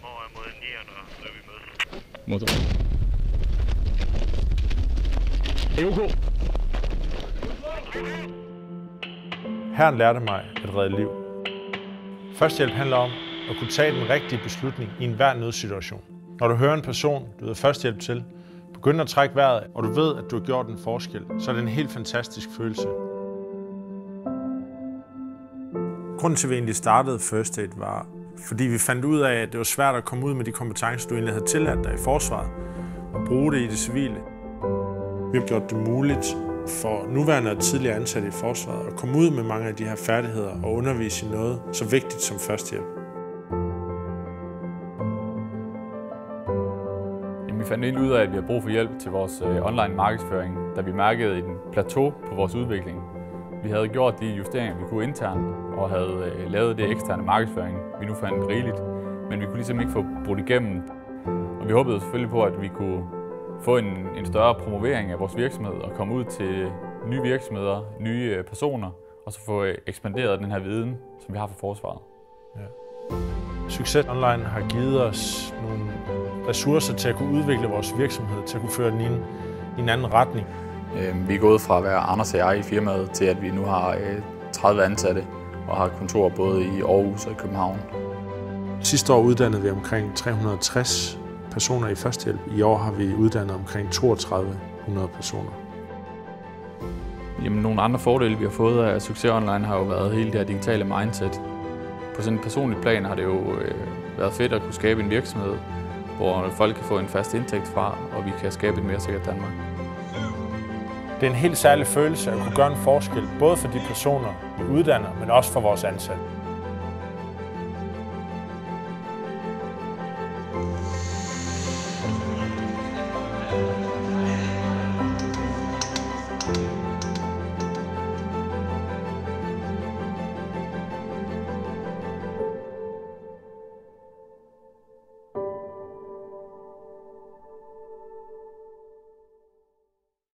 Over mod 9'eren, og så vi mødes. Motor. OK. Herren lærte mig at redde liv. Førstehjælp handler om at kunne tage den rigtige beslutning i enhver nødsituation. Når du hører en person, du yder førstehjælp til, begynder at trække vejret, og du ved, at du har gjort en forskel, så er det en helt fantastisk følelse. Grunden til, at vi egentlig startede First Aid, var, fordi vi fandt ud af, at det var svært at komme ud med de kompetencer, du egentlig havde tillært dig i forsvaret, og bruge det i det civile. Vi har gjort det muligt for nuværende og tidligere ansatte i forsvaret at komme ud med mange af de her færdigheder og undervise i noget så vigtigt som førstehjælp. Vi fandt egentlig ud af, at vi har brug for hjælp til vores online markedsføring, da vi mærkede en plateau på vores udvikling. Vi havde gjort de justeringer, vi kunne internt, og havde lavet det eksterne markedsføring, vi nu fandt rigeligt, men vi kunne ligesom ikke få brudt igennem. Og vi håbede selvfølgelig på, at vi kunne få en større promovering af vores virksomhed og komme ud til nye virksomheder, nye personer, og så få ekspanderet den her viden, som vi har for forsvaret. Ja. Succes Online har givet os nogle ressourcer til at kunne udvikle vores virksomhed, til at kunne føre den i en anden retning. Vi er gået fra at være Anders og jeg i firmaet til, at vi nu har 30 ansatte og har kontor både i Aarhus og i København. Sidste år uddannede vi omkring 360 personer i førstehjælp. I år har vi uddannet omkring 3200 personer. Jamen, nogle andre fordele, vi har fået af Succes Online, har jo været hele det her digitale mindset. På sådan et personligt plan har det jo været fedt at kunne skabe en virksomhed, hvor folk kan få en fast indtægt fra, og vi kan skabe et mere sikkert Danmark. Det er en helt særlig følelse at kunne gøre en forskel, både for de personer, vi uddanner, men også for vores ansatte.